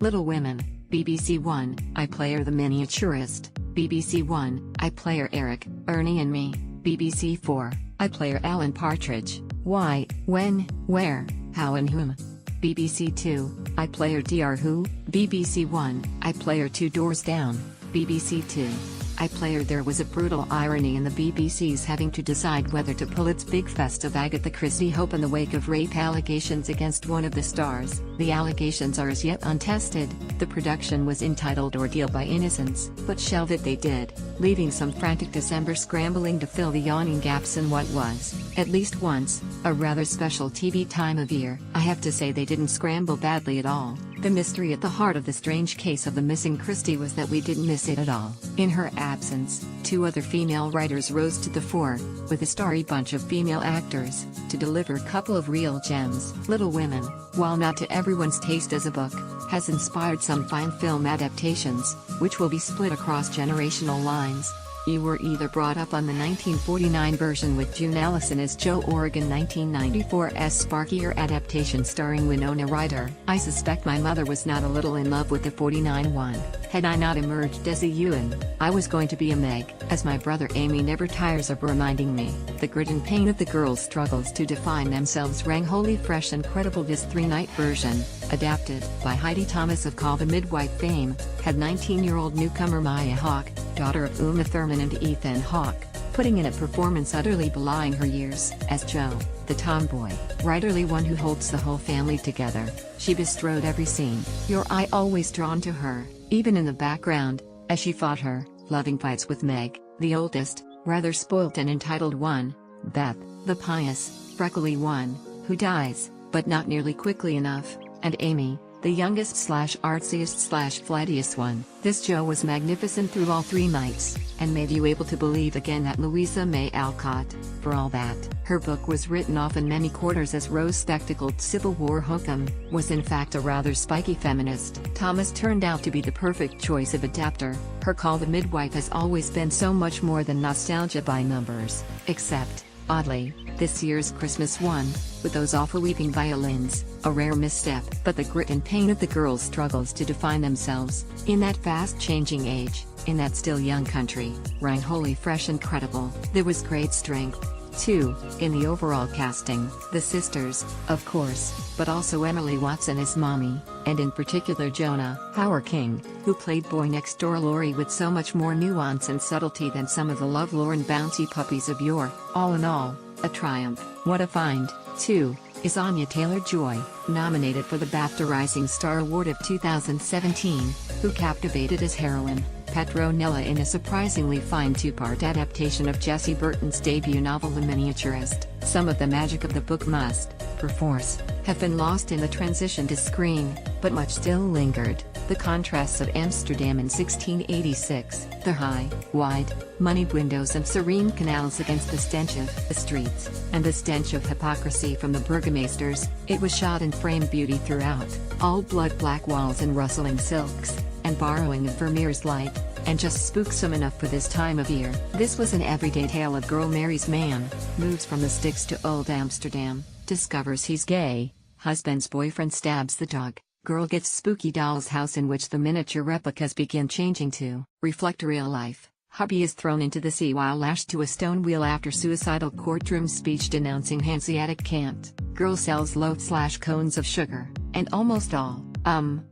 Little Women, BBC One, iPlayer The Miniaturist, BBC One, iPlayer Eric, Ernie and Me, BBC 4, iPlayer Alan Partridge, Why, When, Where, How and Whom. BBC 2, iPlayer DR Who, BBC One, iPlayer Two Doors Down, BBC 2. iPlayer There was a brutal irony in the BBC's having to decide whether to pull its big fest of Agatha Christie hope in the wake of rape allegations against one of the stars. The allegations are as yet untested. The production was entitled Ordeal by Innocence, but shelve it they did, leaving some frantic December scrambling to fill the yawning gaps in what was, at least once, a rather special TV time of year. I have to say they didn't scramble badly at all. The mystery at the heart of the strange case of the missing Christie was that we didn't miss it at all. In her absence, two other female writers rose to the fore, with a starry bunch of female actors, to deliver a couple of real gems. Little Women, while not to everyone's taste as a book, has inspired some fine film adaptations, which will be split across generational lines. You were either brought up on the 1949 version with June Allison as Jo or 1994's sparkier adaptation starring Winona Ryder. I suspect my mother was not a little in love with the 49 one. Had I not emerged as a Ewan, I was going to be a Meg, as my brother Amy never tires of reminding me. The grit and pain of the girls' struggles to define themselves rang wholly fresh and credible. This three-night version, adapted by Heidi Thomas of Call the Midwife fame, had 19-year-old newcomer Maya Hawke, daughter of Uma Thurman and Ethan Hawke, putting in a performance utterly belying her years. As Jo, the tomboy, writerly one who holds the whole family together, she bestrode every scene, your eye always drawn to her, even in the background, as she fought her loving fights with Meg, the oldest, rather spoilt and entitled one, Beth, the pious, freckly one, who dies, but not nearly quickly enough, and Amy, the youngest / artsiest / flightiest one. This Jo was magnificent through all three nights, and made you able to believe again that Louisa May Alcott, for all that her book was written off in many quarters as rose-spectacled Civil War hokum, was in fact a rather spiky feminist. Thomas turned out to be the perfect choice of adapter. Her Call the Midwife has always been so much more than nostalgia by numbers, except, oddly, this year's Christmas one, with those awful weeping violins, a rare misstep. But the grit and pain of the girls' struggles to define themselves, in that fast-changing age, in that still young country, rang wholly fresh and credible. There was great strength, too, in the overall casting. The sisters, of course, but also Emily Watson as Mommy, and in particular Jonah Hauer-King, who played boy next door Laurie with so much more nuance and subtlety than some of the lovelorn bouncy puppies of yore. All in all, a triumph. What a find, too, is Anya Taylor-Joy, nominated for the BAFTA Rising Star Award of 2017, who captivated as heroine, Petronella in a surprisingly fine two-part adaptation of Jessie Burton's debut novel The Miniaturist. Some of the magic of the book must, perforce, have been lost in the transition to screen, but much still lingered. The contrasts of Amsterdam in 1686, the high, wide, moneyed windows and serene canals against the stench of the streets, and the stench of hypocrisy from the burgomaesters. It was shot in frame beauty throughout, all blood black walls and rustling silks, and borrowing of Vermeer's light, and just spooksome enough for this time of year. This was an everyday tale of girl marries man, moves from the sticks to old Amsterdam, discovers he's gay, husband's boyfriend stabs the dog, girl gets spooky doll's house in which the miniature replicas begin changing to reflect real life, hubby is thrown into the sea while lashed to a stone wheel after suicidal courtroom speech denouncing Hanseatic cant, girl sells loaf/cones of sugar, and almost all,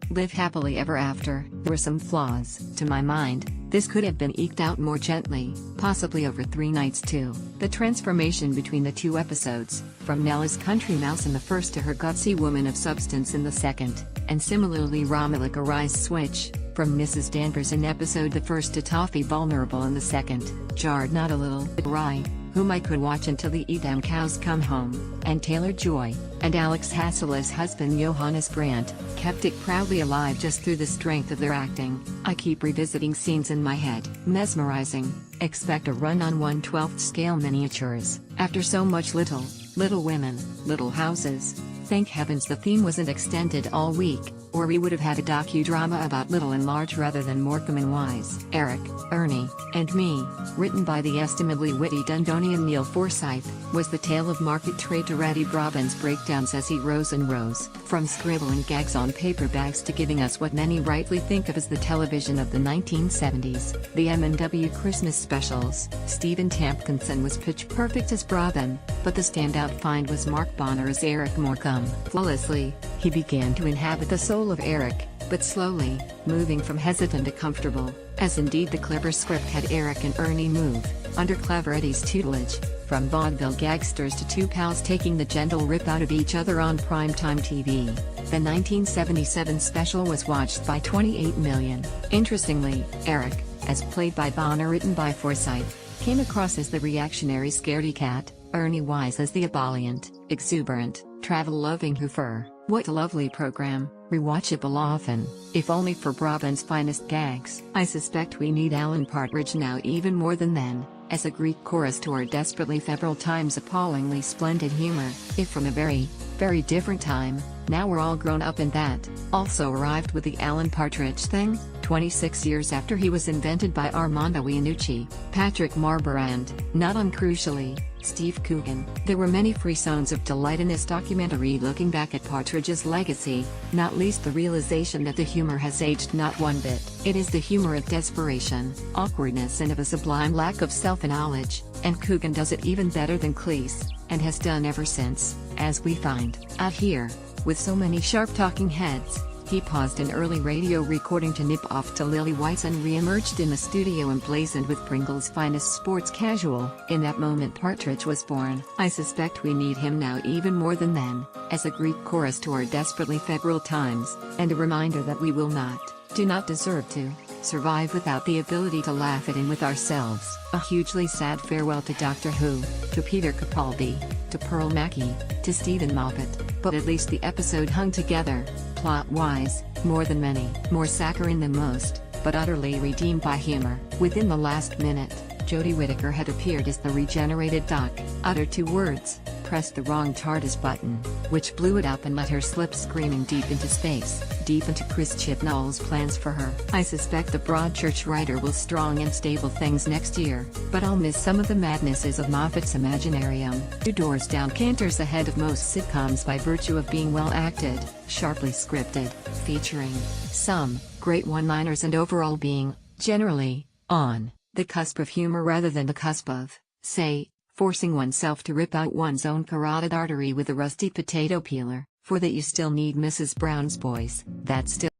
live happily ever after. There were some flaws. To my mind, this could have been eked out more gently, possibly over 3 nights too. The transformation between the 2 episodes, from Nella's country mouse in the first to her gutsy woman of substance in the second, and similarly Romilek a rise switch, from Mrs. Danvers in episode the first to Toffee vulnerable in the second, jarred not a little. Rye, whom I could watch until the Edam cows come home, and Taylor-Joy, and Alex Hassel's husband Johannes Brandt, kept it proudly alive just through the strength of their acting. I keep revisiting scenes in my head. Mesmerizing. Expect a run on 1/12th scale miniatures. After so much Little Women, Little Houses, thank heavens the theme wasn't extended all week. Or we would have had a docudrama about Little and Large rather than Morecambe and Wise. Eric, Ernie, and Me, written by the estimably witty Dundonian Neil Forsyth, was the tale of market traitor Eddie Brabant's breakdowns as he rose and rose, from scribbling gags on paper bags to giving us what many rightly think of as the television of the 1970s, the M&W Christmas specials. Stephen Tompkinson was pitch perfect as Brabant, but the standout find was Mark Bonner as Eric Morecambe. Flawlessly, he began to inhabit the soul of Eric, but slowly, moving from hesitant to comfortable, as indeed the clever script had Eric and Ernie move, under clever Eddie's tutelage, from vaudeville gagsters to two pals taking the gentle rip out of each other on primetime TV. The 1977 special was watched by 28 million. Interestingly, Eric, as played by Bonner, written by Forsyth, came across as the reactionary scaredy cat, Ernie Wise as the ebullient, exuberant, travel-loving hoofer. What a lovely program, rewatchable often, if only for Brabant's finest gags. I suspect we need Alan Partridge now even more than then, as a Greek chorus to our desperately febrile times' appallingly splendid humor. If from a very, very different time, now we're all grown up, and that also arrived with the Alan Partridge thing, 26 years after he was invented by Armando Iannucci, Patrick Marber and, not uncrucially, Steve Coogan. There were many free zones of delight in this documentary looking back at Partridge's legacy, not least the realization that the humor has aged not one bit. It is the humor of desperation, awkwardness, and of a sublime lack of self-knowledge, and Coogan does it even better than Cleese, and has done ever since, as we find out here. With so many sharp talking heads, he paused an early radio recording to nip off to Lily White's and re-emerged in the studio emblazoned with Pringle's finest sports casual. In that moment Partridge was born. I suspect we need him now even more than then, as a Greek chorus to our desperately febrile times, and a reminder that we will not, do not deserve to, survive without the ability to laugh it in with ourselves. A hugely sad farewell to Doctor Who, to Peter Capaldi, to Pearl Mackie, to Stephen Moffat, but at least the episode hung together, plot-wise, more than many. More saccharine than most, but utterly redeemed by humor. Within the last minute, Jodie Whittaker had appeared as the regenerated Doc, uttered 2 words, pressed the wrong TARDIS button, which blew it up and let her slip screaming deep into space, deep into Chris Chibnall's plans for her. I suspect the Broadchurch writer will strong and stable things next year, but I'll miss some of the madnesses of Moffat's Imaginarium. 2 doors down canters ahead of most sitcoms by virtue of being well acted, sharply scripted, featuring some great one-liners, and overall being, generally, on the cusp of humor rather than the cusp of, say, forcing oneself to rip out one's own carotid artery with a rusty potato peeler. For that you still need Mrs. Brown's Boys, that's still